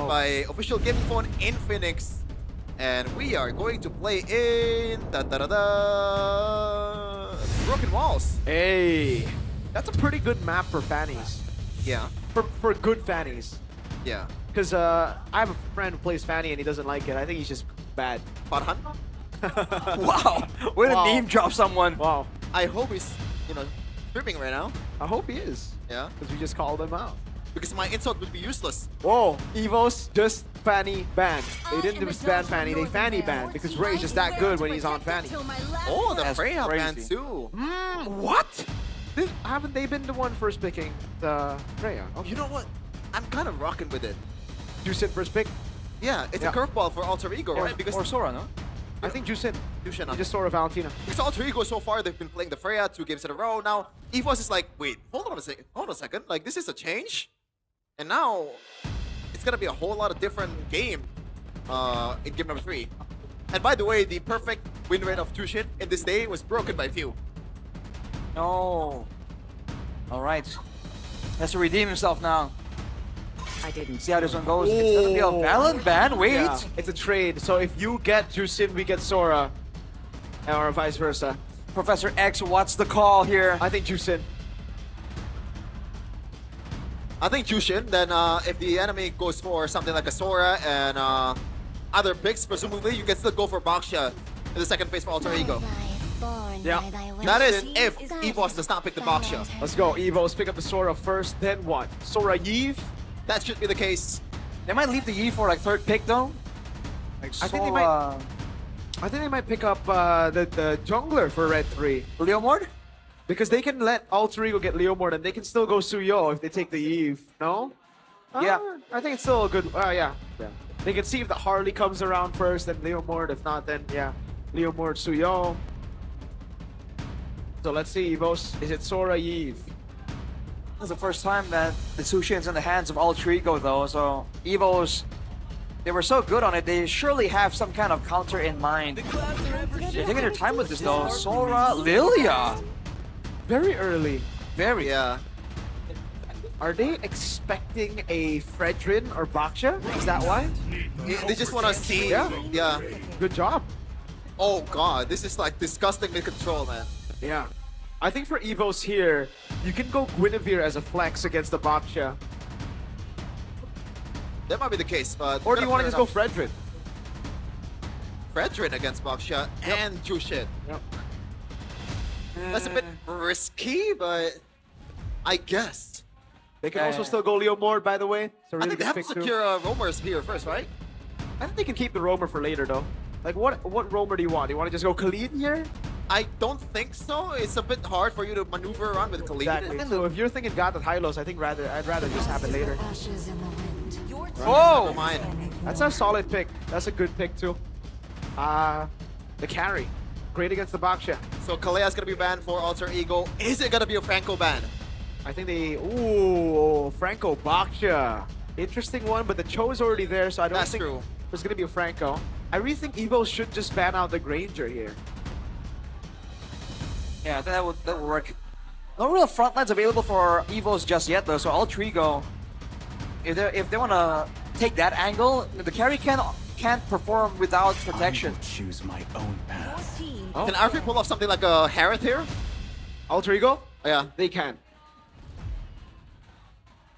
by official gaming phone in Phoenix. And we are going to play in Broken Walls. Hey, that's a pretty good map for fannies. Yeah. For good fannies. Yeah. Because I have a friend who plays fanny and he doesn't like it. I think he's just bad. Farhan? Wow. Way Wow. to name drop someone. Wow. I hope he's, streaming right now. I hope he is. Yeah. Because we just called him out. Because my insult would be useless. Whoa, EVOS just fanny banned. They didn't just ban fanny, they fanny banned because Ray's just that good when he's on fanny. Oh, the That's Freya ban crazy. too. What? Haven't they been the one first picking the Freya? You know what? I'm kind of rocking with it. Juicin first pick? Yeah, it's Yeah. a curveball for Alter Ego, right? Because Or Sora, no? I think Juicin. Yushin, He just saw Valentina. because Alter Ego so far they've been playing the Freya 2 games in a row. Now EVOS is like, wait, hold on a second. Like this is a change, and now it's gonna be a whole lot of different game in game number 3. And by the way, the perfect win rate of Tushin in this day was broken by few. No. All right. Has to redeem himself now. I didn't See how this one goes. It's gonna be a Valen ban. Wait. Yeah, it's a trade. So if you get Juicin, we get Sora. Or vice versa. Professor X, what's the call here? I think Juicin. I think Jushin. Then if the enemy goes for something like a Sora and other picks, presumably you can still go for Baksha in the second phase for Alter Ego. Yeah. That is if EVOS does not pick the Baksha. Let's go. EVOS pick up the Sora first, then what? Sora Yeve? That should be the case. They might leave the E for like third pick though. Like I think they Sora. I think they might pick up the jungler for Red 3. Leomord? Because they can let Alter Ego get Leomord and they can still go Suyo if they take the Eve. No? Yeah. I think it's still a good... yeah. They can see if the Harley comes around first, then Leomord. If not, then yeah. Leomord, Suyo. So let's see, EVOS. Is it Sora Eve? This is the first time that the Sushin's in the hands of Alter Ego though, so EVOS, they were so good on it, they surely have some kind of counter in mind. They're taking their time with this though. Sora, Lilia. Very early. Very. Yeah. Are they expecting a Fredrin or Baksha? Is that why? They just want to see. Yeah. Yeah. Good job. Oh god, this is like disgusting mid-control, man. Yeah. I think for EVOS here, you can go Guinevere as a flex against the Baksha. That might be the case, but... Or do you want to just go Fredrin? Fredrin against Baksha and Jushin. Yep. That's a bit risky, but I guess. They can also still go Leomord, by the way. It's a I really think they good have to pick too. secure Roamers here first, right? I think they can keep the Roamer for later, though. Like, what Roamer do you want? Do you want to just go Khalid here? I don't think so. It's a bit hard for you to maneuver around with Khalid. Exactly. So if you're thinking God at Hylos, I think I'd rather just have it later. Oh! Never mind. That's a solid pick. That's a good pick too. The carry. Great against the Baksha. So Kalea's gonna be banned for Alter Ego. Is it gonna be a Franco ban? I think they... Ooh, Franco Baksha. Interesting one, but the Cho is already there, so I don't That's think true. there's going to be a Franco. I really think Evo should just ban out the Granger here. Yeah, that would work. No real front lines available for EVOS just yet though, so Alter Ego, if they want to take that angle, the carry can't perform without protection. Choose my own path. Oh. Can Arfrey pull off something like a Harith here? Alter Ego? Yeah. They can.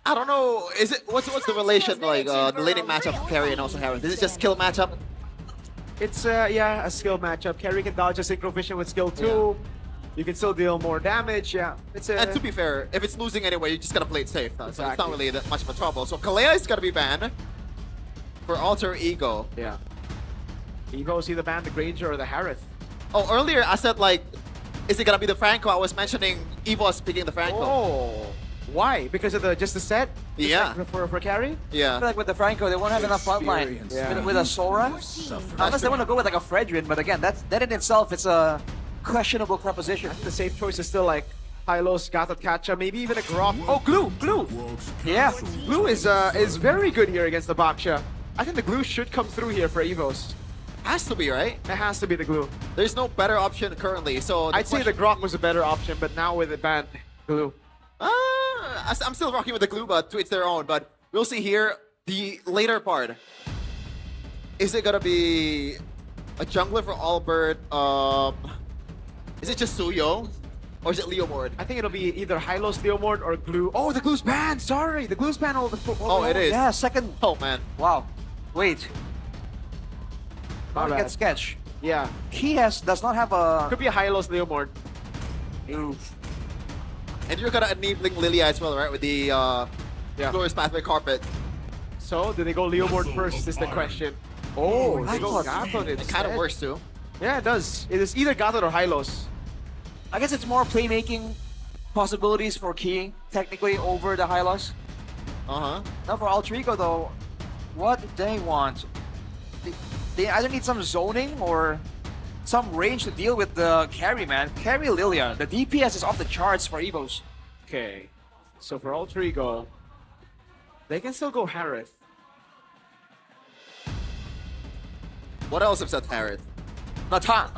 I don't know. Is it what's the relation like the laning matchup of Carry and also Harith? Is it just skill matchup? It's yeah, a skill matchup. Carry can dodge a Synchro Vision with skill 2. You can still deal more damage. Yeah, it's a... And to be fair, if it's losing anyway, you just gotta play it safe. So it's not Exactly. really that much of a trouble. So Kalea is gonna be banned for Alter Ego. Yeah. Evo's either ban the Granger or the Harith. Oh, earlier I said like, is it gonna be the Franco? I was mentioning EVOS picking the Franco. Oh, why? Because of just the set? Just Yeah. like for carry? I Yeah. feel like with the Franco, they won't have enough front line Yeah. with a Sora. Unless they want to go with like a Fredrin, but again, that in itself, it's a questionable proposition. The safe choice is still like Hylos, Gata Kacha, maybe even a Grok. Oh, Glue! Glue! Yeah. Glue is very good here against the Baksha. I think the Glue should come through here for EVOS. Has to be, right? It has to be the Glue. There's no better option currently. So I'd say the Grok was a better option, but now with it banned, Glue. I'm still rocking with the glue, but to each their own. But we'll see here. the later part, is it gonna be a jungler for Albert? Is it just Suyo? Or is it Leomord? I think it'll be either Hylos, Leomord, or Glue. Oh, the Glue's banned! Sorry, the Glue's banned. Oh, it is. Yeah, second. Oh, man. Wow. Wait. My Not bad. get sketch. Yeah, He does not have a. could be a Hylos, Leomord. Oof. And you're gonna enabling Lilia as well, right? With the Yeah. Glorious Pathway Carpet. So, do they go Leomord first is the question. Oh, they go Gathon It instead. kind of works too. Yeah, it does. It is either Gathon or Hylos. I guess it's more playmaking possibilities for Key, technically, over the Hylos. Uh-huh. Now for Altrico, though, what they want, they either need some zoning or some range to deal with the carry, man. Carry Lilia. The DPS is off the charts for EVOS. Okay, so for Altrigo, they can still go Harith. What else except Harith? Natan.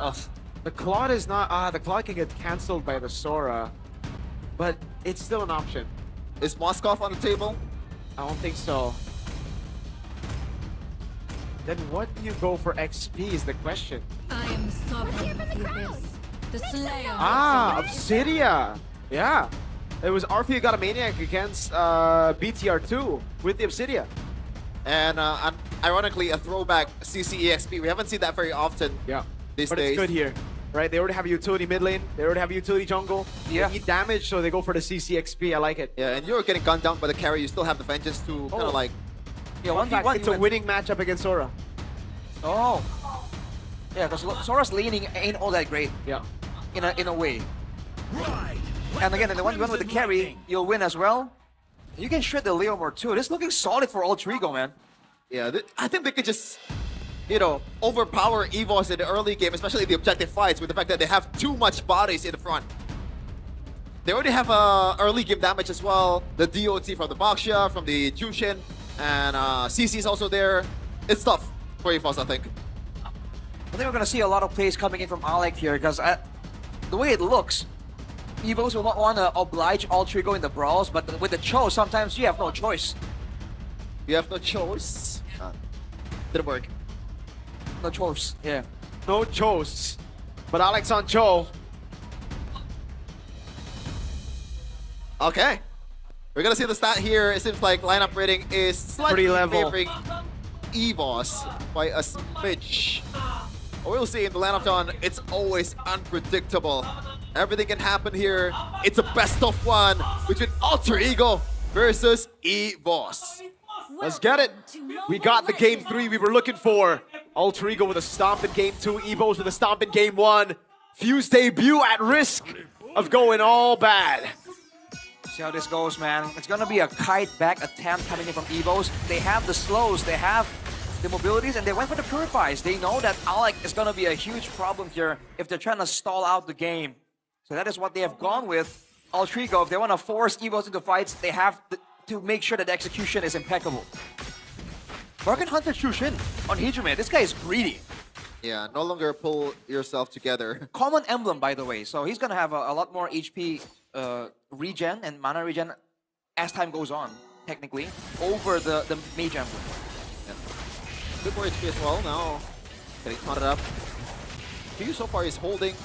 The Claude is not, the Claude can get cancelled by the Sora, but it's still an option. Is Moskov on the table? I don't think so. Then what do you go for XP is the question. I am sovereign of the abyss, the slayer. Obsidia! Yeah. It was Arthur got a Maniac against BTR2 with the Obsidia. And ironically, a throwback CCEXP. We haven't seen that very often Yeah. these But days. it's good here. Right, they already have a utility mid lane. They already have a utility jungle. Yeah. They need damage, so they go for the CCXP. I like it. Yeah, and you're getting gunned down by the carry. You still have the Vengeance to kind Oh. of like... Yeah, In fact, 1v1. it's a winning matchup against Sora. Oh. Yeah, because Sora's laning ain't all that great Yeah. in a way. And again, in the 1v1 with the carry, you'll win as well. You can shred the Leomord too. This is looking solid for Altrigo, man. Yeah, I think they could just, you know, overpower EVOS in the early game, especially the objective fights, with the fact that they have too much bodies in the front. They already have early game damage as well. The DOT from the Baxia, from the Jushin, and CC is also there. It's tough for EVOS, I think. I think we're going to see a lot of plays coming in from Alec here because the way it looks, EVOS will not want to oblige Altrigo in the brawls, but with the Cho, sometimes you have no choice. You have no choice. Didn't work. No choice, yeah. No Chos. But Alex on Cho. Okay. We're gonna see the stat here. It seems like lineup rating is slightly Pretty level. favoring EVOS by a smidge. We'll see in the lineup John, it's always unpredictable. Everything can happen here. It's a best of one between Alter Ego versus EVOS. Let's get it. We got the game 3 we were looking for. Alter Ego with a stomp in game 2. EVOS with a stomp in game 1. Fuse debut at risk of going all bad. See how this goes, man. It's gonna be a kite back attempt coming in from EVOS. They have the slows, they have the mobilities, and they went for the purifies. They know that Alec is gonna be a huge problem here if they're trying to stall out the game. So that is what they have gone with. Altrigo, if they want to force EVOS into fights, they have to make sure that the execution is impeccable. Bargain Hunter Chushin on Hijime. This guy is greedy. Yeah, no longer pull yourself together. Common emblem, by the way. So he's gonna have a lot more HP regen and mana regen as time goes on, technically, over the mage emblem. Yeah. Good for HP as well. Now getting taunted up. Q so far is holding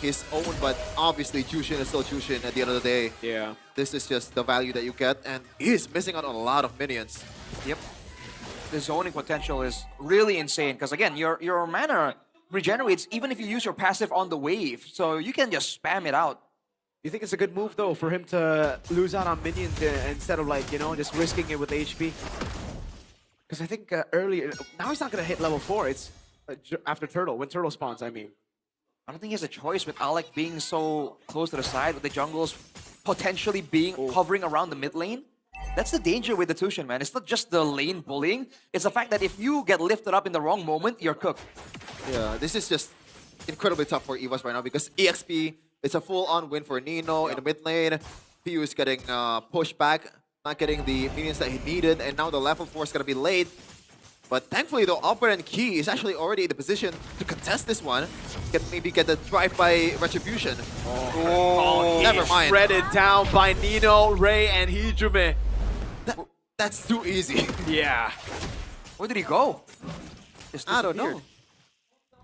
his own, but obviously Jushin is still Jushin at the end of the day. Yeah. This is just the value that you get, and he's missing out on a lot of minions. Yep. The zoning potential is really insane because again, your mana regenerates even if you use your passive on the wave, so you can just spam it out. You think it's a good move though for him to lose out on minions instead of like, you know, just risking it with HP? Because I think earlier, now he's not going to hit level 4. It's after Turtle, when Turtle spawns, I mean. I don't think he has a choice with Alec being so close to the side, with the jungles potentially being hovering around the mid lane. That's the danger with the Tushin, man. It's not just the lane bullying. It's the fact that if you get lifted up in the wrong moment, you're cooked. Yeah, this is just incredibly tough for EVOS right now because EXP, it's a full-on win for Nino in the mid lane. PU is getting pushed back, not getting the minions that he needed, and now the level 4 is going to be late. But thankfully, though, Albert and Key is actually already in the position to contest this one. Maybe get the drive-by retribution. Oh, never mind. Shredded down by Nino, Ray, and Hijime. That's too easy. Yeah. Where did he go? Just I don't know.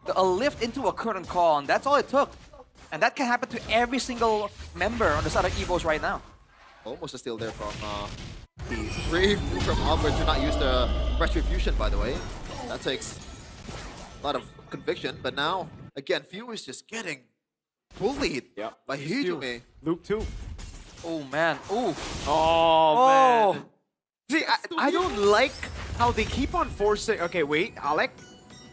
disappeared. A lift into a curtain call, and that's all it took. And that can happen to every single member on the side of EVOS right now. Almost a steal there from the brave move from Albert to not use the retribution, by the way. That takes a lot of conviction, but now, again, Few is just getting bullied by Hijume. Luke too. Oh, man. Ooh. Oh, man. See, I don't like how they keep on forcing... Okay, wait, Alec?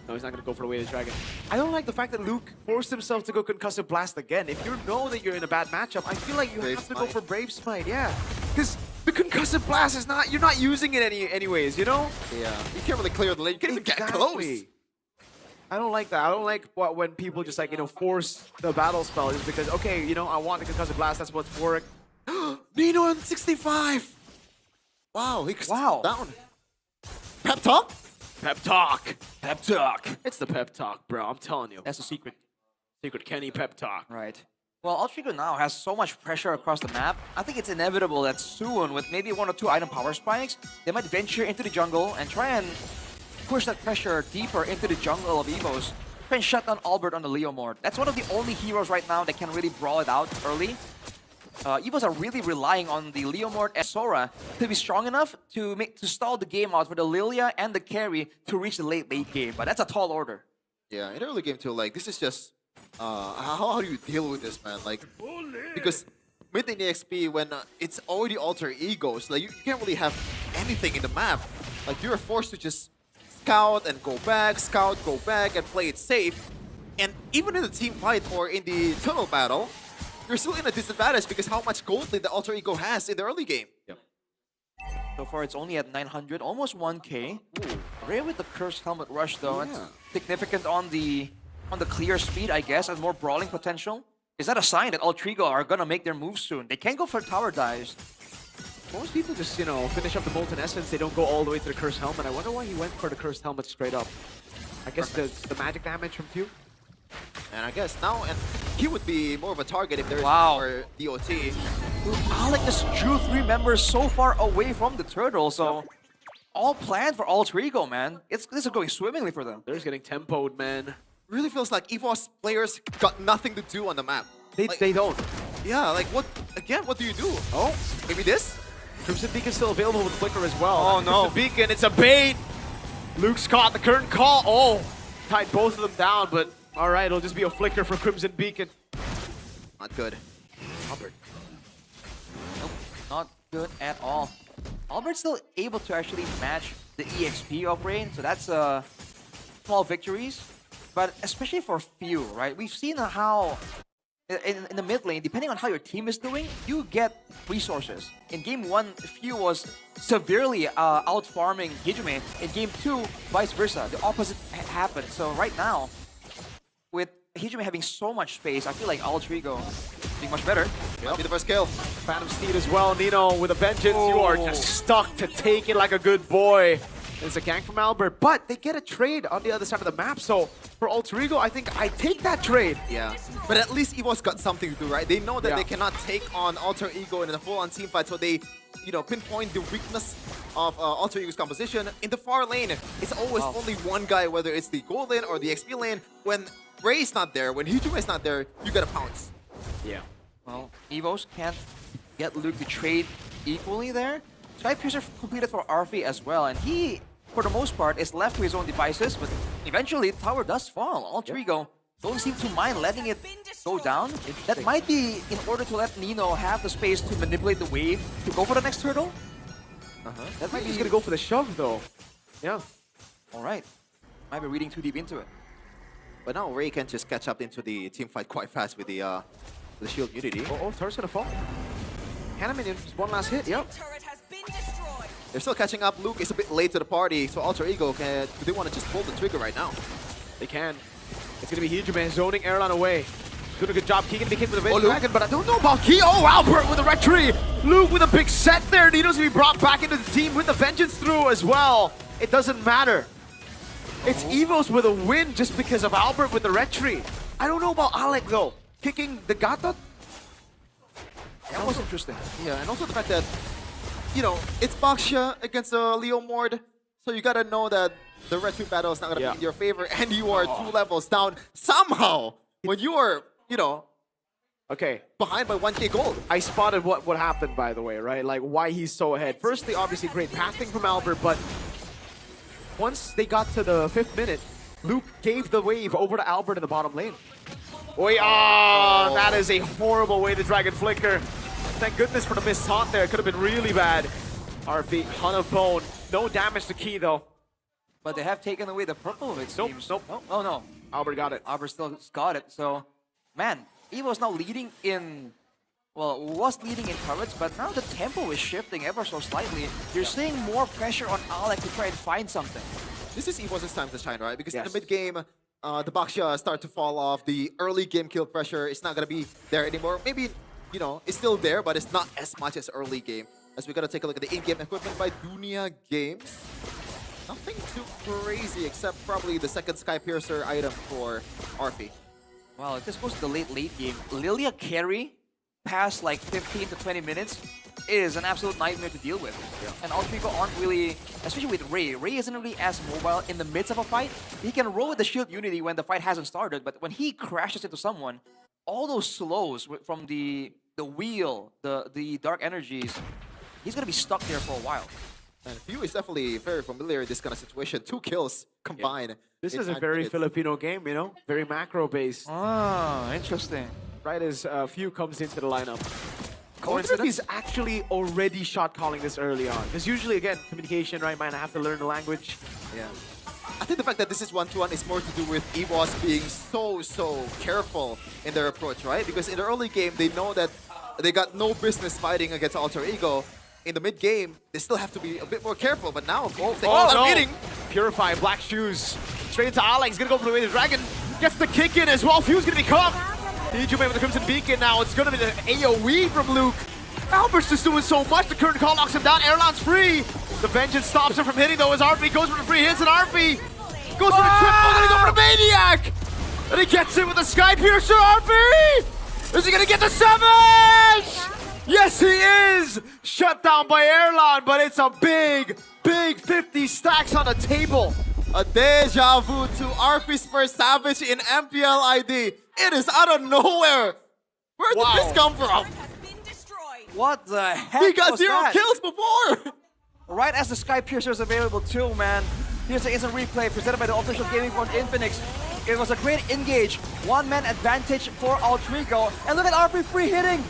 No, he's not going to go for the weighted dragon. I don't like the fact that Luke forced himself to go concussive blast again. If you know that you're in a bad matchup, I feel like you Brave have to Smite. go for Brave Smite, yeah. Because the concussive blast is not... You're not using it anyways, you know? Yeah, you can't really clear the lane. You can't even get close. I don't like that. I don't like when people just like, you know, force the battle spell just because, okay, you know, I want the concussive blast, that's what's work. Nino on 65. Wow, he down. Pep talk? Pep talk. Pep talk. It's the pep talk, bro. I'm telling you. That's the secret. Secret Kenny pep talk. Right. Well, Altrigo now has so much pressure across the map. I think it's inevitable that soon, with maybe 1 or 2 item power spikes, they might venture into the jungle and try and push that pressure deeper into the jungle of EVOS. Try and shut down Albert on the Leo Mort. That's one of the only heroes right now that can really brawl it out early. EVOS are really relying on the Leo Mort and Sora to be strong enough to stall the game out for the Lilia and the carry to reach the late game. But that's a tall order. Yeah, in early game too, like, this is just... how do you deal with this, man? Like, because mid in EXP, when it's already alter egos, like, you can't really have anything in the map. Like, you're forced to just scout and go back, scout, go back, and play it safe. And even in the team fight or in the tunnel battle, you're still in a disadvantage because how much gold the alter ego has in the early game. Yep. So far, it's only at 900, almost 1k. Rare with the Cursed Helmet Rush, though. It's significant on the clear speed, I guess, and more brawling potential. Is that a sign that Altrigo are gonna make their move soon? They can't go for tower dives. Most people just, you know, finish up the Molten Essence. They don't go all the way to the Cursed Helmet. I wonder why he went for the Cursed Helmet straight up. I guess the magic damage from Few. And I guess now, and he would be more of a target if there's Wow. more DOT. Dude, Alec just drew 3 members so far away from the turtle, so all planned for Altrigo, man. This is going swimmingly for them. They're just getting tempoed, man. Really feels like EVOS players got nothing to do on the map. They don't. Yeah, like what do you do? Oh, maybe this? Crimson Beacon's still available with Flicker as well. Oh, no. Crimson Beacon, it's a bait! Luke's caught the current call. Oh! Tied both of them down, but alright, it'll just be a Flicker for Crimson Beacon. Not good. Albert. Nope, not good at all. Albert's still able to actually match the EXP upgrade, so that's small victories. But especially for Few, right? We've seen how in the mid lane, depending on how your team is doing, you get resources. In game 1, Few was severely out-farming Hijume. In game 2, vice versa. The opposite happened. So right now, with Hijume having so much space, I feel like Altrigo is doing much better. Might be the first kill. Phantom Steed as well. Nino with a vengeance. You are just stuck to take it like a good boy. It's a gank from Albert, but they get a trade on the other side of the map. So for Altrigo, I think I take that trade. Yeah, but at least EVO's got something to do, right? They know that they cannot take on Alter Ego in a full-on team fight, so they, you know, pinpoint the weakness of Alter Ego's composition. In the far lane, it's always only one guy, whether it's the gold lane or the XP lane. When Ray's not there, when Hijume is not there, you gotta pounce. Yeah. Well, EVOS can't get Luke to trade equally there. Sky Piercer completed for Arfi as well, and he, for the most part, is left to his own devices, but eventually the tower does fall. Altrigo don't seem to mind letting it go down. That might be in order to let Nino have the space to manipulate the wave to go for the next turtle. That might be gonna go for the shove though. Yeah. Alright. Might be reading too deep into it. But now Ray can just catch up into the team fight quite fast with the shield immunity. Oh, turret's gonna fall. Hanneman, just one last hit, yep. They're still catching up. Luke is a bit late to the party, so Alter Ego they want to just pull the trigger right now. They can. It's gonna be Hijume zoning Airline away. Doing a good job. Keegan became with a Vengeance Luke. Dragon, but I don't know about Key. Oh, Albert with a red tree. Luke with a big set there. Nino's gonna be brought back into the team with the Vengeance through as well. It doesn't matter. It's EVOS with a win just because of Albert with the red tree. I don't know about Alec though. Kicking the Gatot? That was interesting. Yeah, and also the fact that you know, it's Baxia against Leo Mord, so you gotta know that the red sweep battle is not gonna be in your favor, and you are 2 levels down somehow when you are, you know, Okay, behind by 1k gold. I spotted what happened, by the way, right? Like, why he's so ahead. Firstly, obviously, great passing from Albert, but once they got to the 5th minute, Luke gave the wave over to Albert in the bottom lane. Oi, that is a horrible way to Dragon Flicker. Thank goodness for the missed taunt there. It could have been really bad. RP, Hunt of Bone. No damage to Key, though. But they have taken away the purple, it Nope, seems. nope. Oh, no. Albert got it. Albert still got it. So, man, EVO's now leading in... Well, was leading in turrets, but now the tempo is shifting ever so slightly. You're seeing more pressure on Alex to try and find something. This is EVOS' time to shine, right? Because in Yes. the mid game, the Baxia start to fall off. The early game kill pressure is not gonna be there anymore. Maybe, you know, it's still there, but it's not as much as early game. As we gotta take a look at the in-game equipment by Dunia Games. Nothing too crazy except probably the second Sky Piercer item for Arfi. Well, if this goes to the late game, Lilia carry past like 15 to 20 minutes is an absolute nightmare to deal with. And Altrico aren't really, especially with Ray. Ray isn't really as mobile in the midst of a fight. He can roll with the shield unity when the fight hasn't started, but when he crashes into someone, all those slows from the wheel, the dark energies, he's gonna be stuck there for a while. And Few is definitely very familiar in this kind of situation. 2 kills combined. This in is a 9 very minutes. Filipino game, you know? Very macro-based. Ah, interesting. Right as Few comes into the lineup. I wonder if Coincidence? he's actually already shot calling this early on. Because usually, again, communication, right? Might have to learn the language. Yeah. I think the fact that this is 1-1 is more to do with EVOS being so careful in their approach, right? Because in the early game, they know that they got no business fighting against Alter Ego. In the mid game, they still have to be a bit more careful. But now, no. hitting. Purify, black shoes. Straight into Alex. Gonna go for the way the Dragon. Gets the kick in as well. Few's gonna be caught. Nijume with the Crimson Beacon now. It's gonna be the AoE from Luke. Albert's just doing so much. The current call knocks him down. Airlan's free. The Vengeance stops him from hitting though as RP goes for the free hits and RP goes for the triple. Gonna go for the Maniac. And he gets it with the Sky Piercer. RP! Is he gonna get the 7? Yes, he is! Shut down by Airline, but it's a big 50 stacks on the table. A deja vu to Arfi's first Savage in MPL ID. It is out of nowhere. Where did this come from? What the heck He got was 0 that? kills before. Right as the Sky Piercer is available too, man. Here's the instant replay presented by the official gaming from Infinix. It was a great engage. 1-man advantage for Altrico. And look at RP free hitting.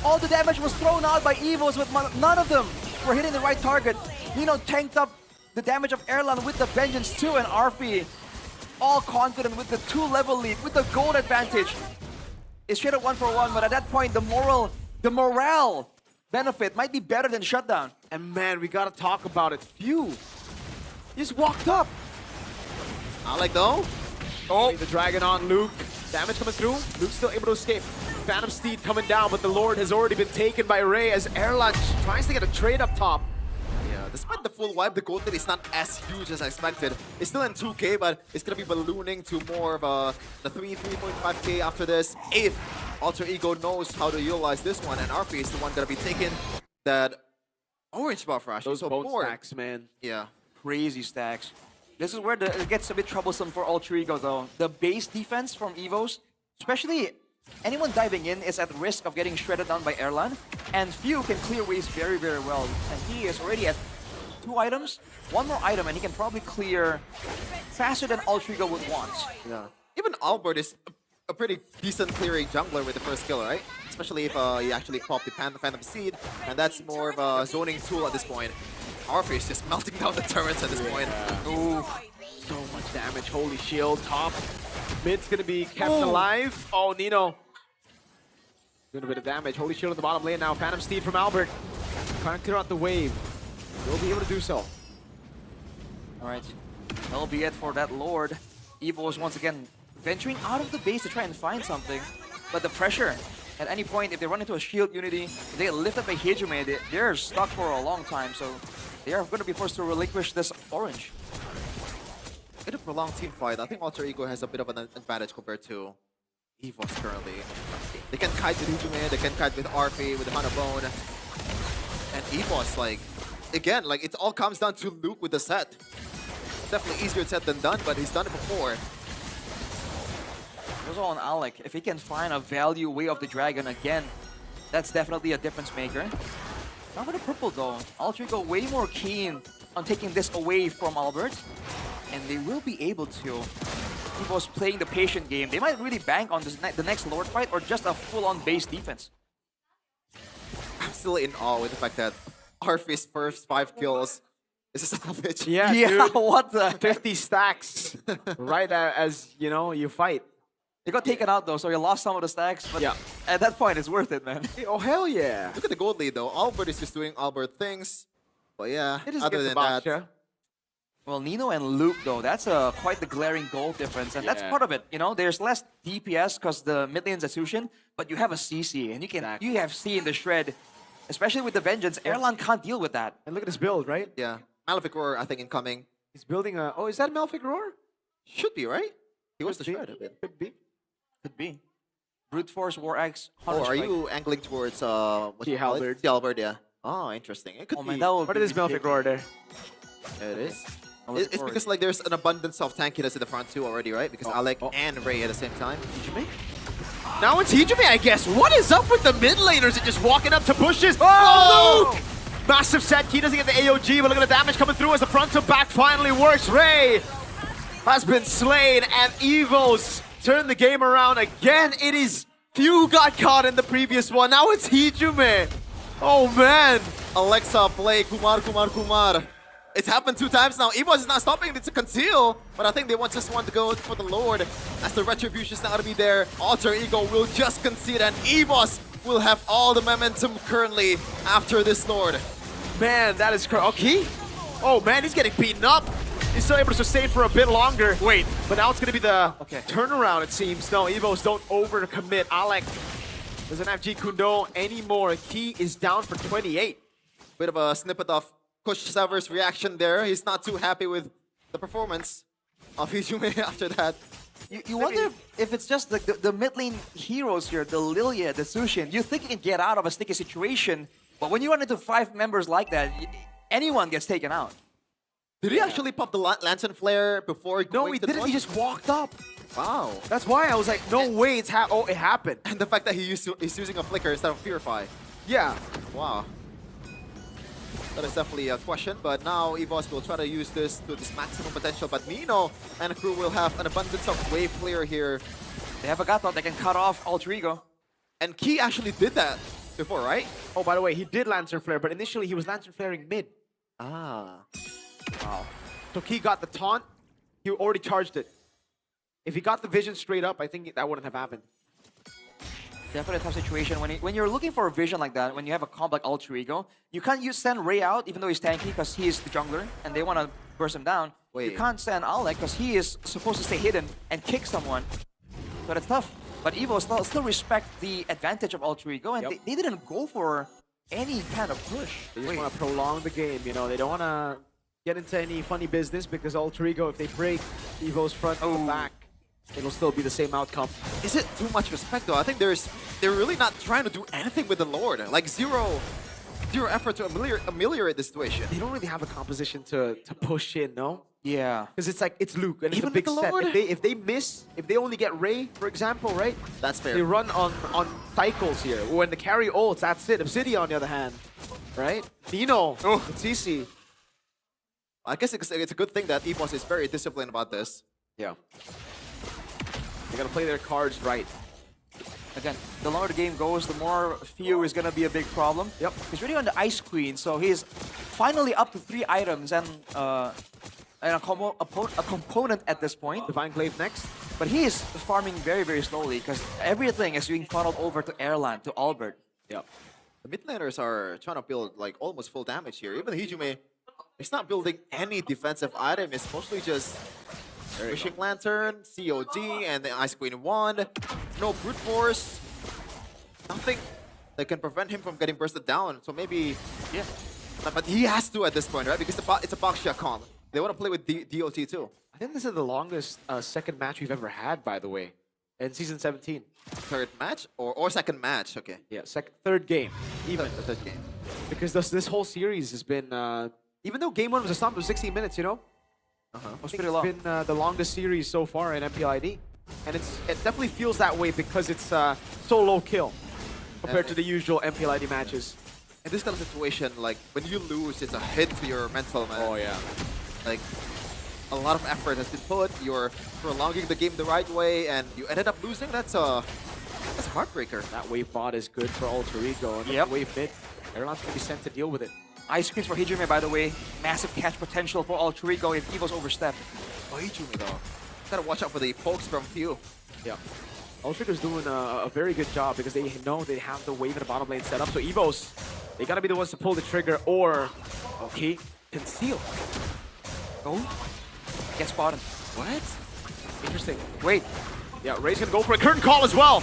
All the damage was thrown out by EVOS, with none of them were hitting the right target. Nino tanked up the damage of Erlan with the Vengeance too, and RP all confident with the 2-level lead, with the gold advantage. It's straight up 1-for-1, but at that point, the morale benefit might be better than shutdown. And man, we gotta talk about it. Few just walked up. I like though. Oh, the Dragon on Luke. Damage coming through. Luke's still able to escape. Phantom Steed coming down, but the Lord has already been taken by Ray as Airlunch tries to get a trade up top. Yeah, despite the full wipe, the gold lead is not as huge as I expected. It's still in 2k, but it's gonna be ballooning to more of the 3.5k after this. If Alter Ego knows how to utilize this one, and RP is the one gonna be taking that orange buff rush. Those so bone bored. stacks, man. Yeah. Crazy stacks. This is where it gets a bit troublesome for Altrico though. The base defense from EVOS, especially anyone diving in, is at risk of getting shredded down by Erlan. And Few can clear waves very well. And he is already at 2 items. 1 more item and he can probably clear faster than Altrico would want. Yeah. Even Albert is a pretty decent clearing jungler with the first kill, right? Especially if he actually popped the Phantom Seed, and that's more of a zoning tool at this point. RP is just melting down the turrets at this point. Ooh, so much damage. Holy shield. Top. Mid's gonna be kept alive. Oh, Nino. Doing a bit of damage. Holy shield in the bottom lane now. Phantom Steed from Albert. Trying to clear out the wave. Will be able to do so. Alright. That'll be it for that Lord. EVOS once again venturing out of the base to try and find something. But the pressure, at any point, if they run into a shield unity, if they get lifted by Hijume, they're stuck for a long time. So they are going to be forced to relinquish this orange. In a prolonged team fight, I think Alter Ego has a bit of an advantage compared to EVOS currently. They can kite with Hijume, they can kite with RP, with Hanabone. And EVOS, like, again, like, it all comes down to Luke with the set. It's definitely easier said than done, but he's done it before. Also on Alec, if he can find a value way of the dragon again, that's definitely a difference maker. Not for the purple though. Altrigo way more keen on taking this away from Albert, and they will be able to. EVOS playing the patient game. They might really bank on this the next Lord fight or just a full-on base defense. I'm still in awe with the fact that Arfi's first 5 kills is a salvage. Yeah, Yeah, dude. what the? 50 stacks right as, you know, you fight. They got taken out though, so you lost some of the stacks, but Yeah. at that point it's worth it, man. Oh, hell yeah. Look at the gold lead, though. Albert is just doing Albert things. But yeah, It is other against than the that, box, yeah. Well, Nino and Luke, though, that's quite the glaring goal difference, and that's Yeah. part of it. You know, there's less DPS because the mid lane's a Sushin, but you have a CC, and you have C in the shred, especially with the Vengeance. Erlan can't deal with that. And look at his build, right? yeah. Malefic Roar, I think, incoming. He's building a... Oh, is that Malefic Roar? Should be, right? He wants to Could be. shred a bit. Could be. Could be. Brute Force, War Axe, Oh, Hunter are Strike. you angling towards what T. you call it? Halberd. T. Halberd, yeah. Oh, interesting. It could Oh be. man, that would What be is Malefic Roar there? There it is. Malefic It's Roar. because like there's an abundance of tankiness in the front too already, right? Because Alec oh. and Ray at the same time. Now it's Hijime, I guess. What is up with the mid laners and just walking up to bushes? Oh! Luke! Massive set. He doesn't get the AOG, but look at the damage coming through as the front to back finally works. Ray has been slain, and EVOS turn the game around again. It is few got caught in the previous one. Now it's Hijime. Oh, man. Alexa, play Kumar. It's happened 2 times now. EVOS is not stopping it to conceal, but I think they just want to go for the Lord as the retribution is now to be there. Alter Ego will just concede, and EVOS will have all the momentum currently after this Lord. Man, that is crazy. Okay. Oh, man, he's getting beaten up. He's still able to sustain for a bit longer. Wait, but now it's going to be the turnaround, it seems. No, EVOS don't overcommit. Alec doesn't have G Kundo anymore. Key is down for 28. Bit of a snippet of Kush Sever's reaction there. He's not too happy with the performance of Hijime after that. You wonder if it's just the mid lane heroes here, the Lilia, the Sushin. You think you can get out of a sticky situation, but when you run into 5 members like that, anyone gets taken out. Did he actually pop the Lantern Flare before No, going he to the didn't. He launch? just walked up. Wow. That's why I was like, no way, it's oh, it happened. And the fact that he's using a Flicker instead of Purify. Yeah. Wow. That is definitely a question, but now EVOS will try to use this to its maximum potential, but Nino and crew will have an abundance of wave clear here. They have a Gato that can cut off Alter Ego. And Key actually did that before, right? Oh, by the way, he did Lantern Flare, but initially he was Lantern Flaring mid. Ah. Wow. So Key got the taunt. He already charged it. If he got the vision straight up, I think that wouldn't have happened. Definitely a tough situation. When you're looking for a vision like that, when you have a comp like Alter Ego, you can't send Ray out, even though he's tanky, because he is the jungler, and they want to burst him down. Wait. You can't send Alec, because he is supposed to stay hidden and kick someone. So that's tough. But Evo still respect the advantage of Alter Ego, and they didn't go for any kind of push. They just want to prolong the game, you know. They don't want to get into any funny business because Alter Ego, if they break Evo's front to the back, it'll still be the same outcome. Is it too much respect though? I think they're really not trying to do anything with the Lord. Like zero effort to ameliorate the situation. They don't really have a composition to push in, no? Yeah. Because it's like, it's Luke, and Even it's a big with the set. Lord? If they miss, if they only get Ray, for example, right? That's fair. They run on cycles here. When the carry ults, that's it. Obsidian, on the other hand, right? Nino, it's easy. I guess it's a good thing that EVOS is very disciplined about this. Yeah. They gotta play their cards right. Again, the longer the game goes, the more few is going to be a big problem. Yep. He's really on the Ice Queen, so he's finally up to 3 items and a component at this point. Divine Glaive next. But he is farming very, very slowly because everything is being funneled over to Erlan, to Albert. Yep. The mid laners are trying to build like almost full damage here. Even Hijime is not building any defensive item. It's mostly just Wishing Lantern, COD, and the Ice Queen 1. No Brute Force. Nothing that can prevent him from getting bursted down. So maybe, Yeah. but he has to at this point, right? Because it's a box shot comp. They want to play with DOT too. I think this is the longest second match we've ever had, by the way, in Season 17. Third match or second match? Okay. Yeah, third game, even. The third game. Because this whole series has been, even though game 1 was a stomp of 16 minutes, you know? It was I think pretty long. It's been the longest series so far in MPLID. And it definitely feels that way because it's so low kill compared to the usual MPLID matches. In this kind of situation, like, when you lose, it's a hit to your mental, man. Oh, yeah. Like, a lot of effort has been put. You're prolonging the game the right way, and you ended up losing. That's a heartbreaker. That wave bot is good for Alter Ego. And Yep. wave mid, Erlan's going to be sent to deal with it. Ice creams for Hijime, by the way. Massive catch potential for Alter Ego if EVOS overstep. Oh, Hijumi, though. Gotta watch out for the pokes from Few. Yeah. Alter Ego's doing a very good job because they know they have the wave in the bottom lane set up. So EVOS, they got to be the ones to pull the trigger or, okay, conceal. Oh, get spotted. What? Interesting. Wait, Yeah, Ray's gonna go for a curtain call as well.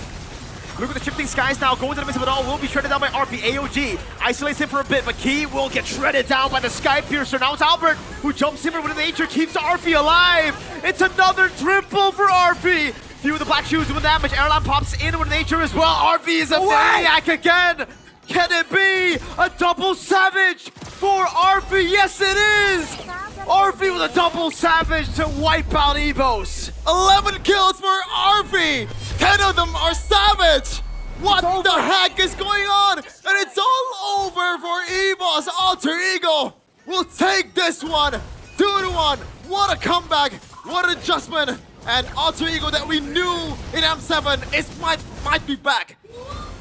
Look at the shifting skies now, going to the midst of it all, will be shredded down by RP. AOG isolates him for a bit, but Key will get shredded down by the Sky Piercer. Now it's Albert who jumps in with the nature, keeps RP alive. It's another triple for RP. Few with the black shoes doing damage. Airline pops in with nature as well. RP is a maniac again. Can it be a double savage for RP? Yes, it is. RP with a double savage to wipe out EVOS. 11 kills for RV! 10 of them are savage! What the heck is going on? And it's all over for EVOS. Alter Ego will take this one. 2-1. What a comeback. What an adjustment. And Alter Ego that we knew in M7 might be back.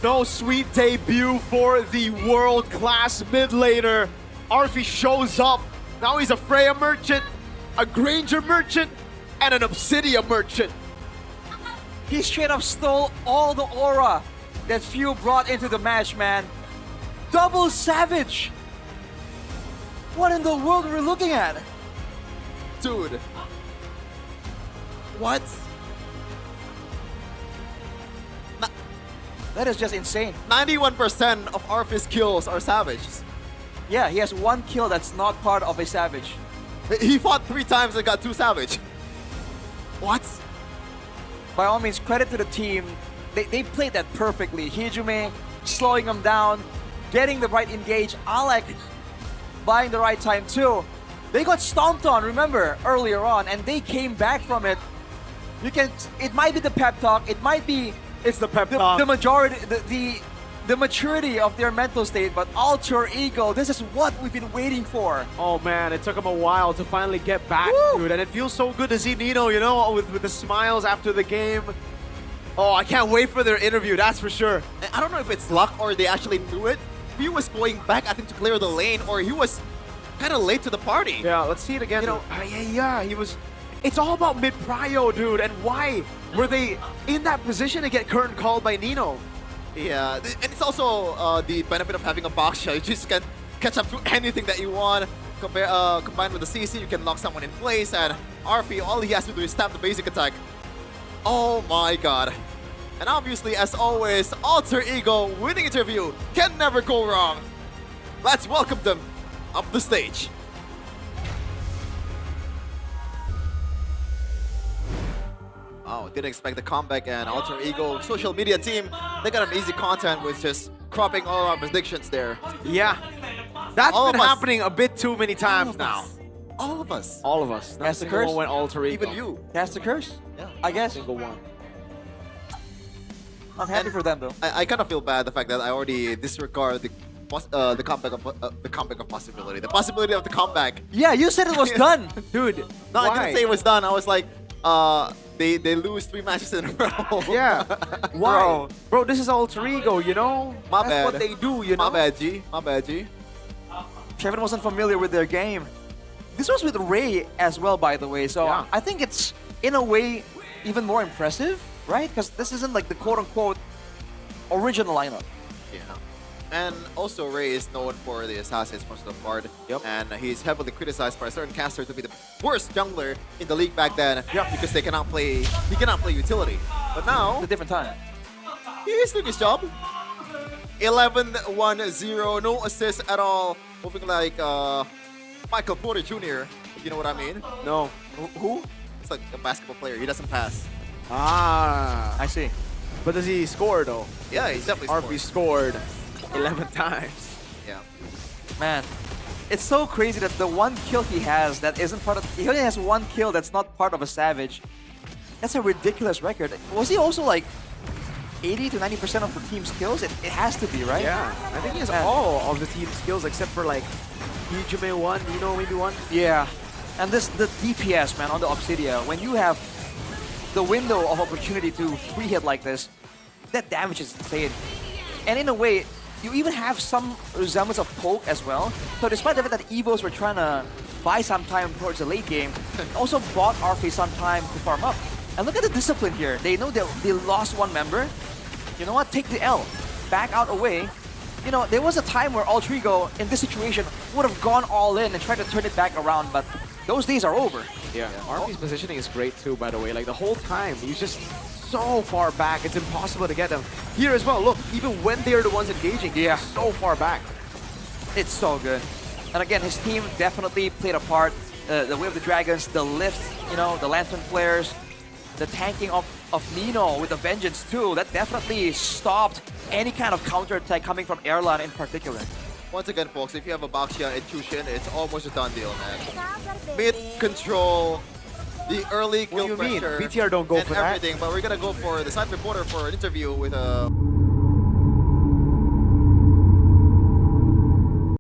No sweet debut for the world-class mid laner. Arfi shows up. Now he's a Freya merchant, a Granger merchant, and an Obsidian merchant. he straight up stole all the aura that Few brought into the match, man. Double savage. What in the world are we looking at? Dude. What? That is just insane. 91% of Arf's kills are savage. Yeah, he has 1 kill that's not part of a savage. He fought 3 times and got 2 savage. What? By all means, credit to the team. They played that perfectly. Hijime slowing him down, getting the right engage. Alec buying the right time too. They got stomped on, remember, earlier on, and they came back from it. It might be the pep talk, it might be It's the pep talk. the majority, the maturity of their mental state, but Alter Ego, this is what we've been waiting for. Oh man, it took him a while to finally get back, Woo! dude. And it feels so good to see Nino, you know, with the smiles after the game. Oh, I can't wait for their interview, that's for sure. I don't know if it's luck or they actually knew it. He was going back, I think, to clear the lane, or he was kind of late to the party. Yeah, let's see it again. You know, yeah, he was. It's all about mid-prio, dude. And why were they in that position to get curtain called by Nino? Yeah, and it's also the benefit of having a box shot. You just can catch up to anything that you want. Combined with the CC, you can lock someone in place, and RP, all he has to do is tap the basic attack. Oh my god. And obviously, as always, Alter Ego winning interview can never go wrong. Let's welcome them up the stage. Oh, didn't expect the comeback, and Alter Ego social media team, they got an easy content with just cropping all our predictions there. Yeah, that's All been of us. happening a bit too many times now. All of us. All of us. Not That's the single curse. one went Alter Ego. Even you. That's the curse, Yeah. I guess. Single one. I'm happy for them though. I kind of feel bad the fact that I already disregard the comeback of possibility. The possibility of the comeback. Yeah, you said it was done. Dude, No, I why? didn't say it was done. I was like, they lose 3 matches in a row. Yeah. Why? Bro, this is Alter Ego, you know? My That's bad. what they do, you know? My bad, G. My bad, G. Trevin wasn't familiar with their game. This was with Ray as well, by the way, so Yeah. I think it's, in a way, even more impressive, right? Because this isn't like the quote-unquote original lineup. Yeah. And also, Ray is known for the assassins most of the part. Yep. And he's heavily criticized by a certain caster to be the worst jungler in the league back then. Yep. Because he cannot play utility. But now, It's a different time. he's doing his job. 11-1-0, no assists at all. Moving like Michael Porter Jr., if you know what I mean. No. Who? It's like a basketball player. He doesn't pass. Ah. I see. But does he score, though? Yeah, he's definitely RP scored. scored 11 times. Yeah. Man, it's so crazy that the one kill he has that isn't part of... He only has one kill that's not part of a Savage. That's a ridiculous record. Was he also like 80 to 90% of the team's kills? It has to be, right? Yeah, I think he has Man. all of the team skills except for like Yujume 1, Nino maybe 1. Yeah. And the DPS, man, on the Obsidia, when you have the window of opportunity to free hit like this, that damage is insane. And in a way, you even have some resemblance of poke as well. So despite the fact that EVOS were trying to buy some time towards the late game, also bought RFA some time to farm up. And look at the discipline here. They know that they lost one member. You know what? Take the L. Back out away. You know, there was a time where Altrigo, in this situation, would have gone all in and tried to turn it back around, but those days are over. Yeah, Army's positioning is great too, by the way. Like the whole time, he's just so far back. It's impossible to get them. Here as well, look, even when they're the ones engaging, Yeah. he's so far back. It's so good. And again, his team definitely played a part. The Way of the Dragons, the lift, you know, the Lantern Flares, the tanking of Nino with the Vengeance too. That definitely stopped any kind of counter-attack coming from Erlan in particular. Once again, folks, if you have a Baxia and Chushin, it's almost a done deal, man. Mid control, the early What do kill you mean? pressure, BTR don't go and for that. everything. But we're gonna go for the side reporter for an interview with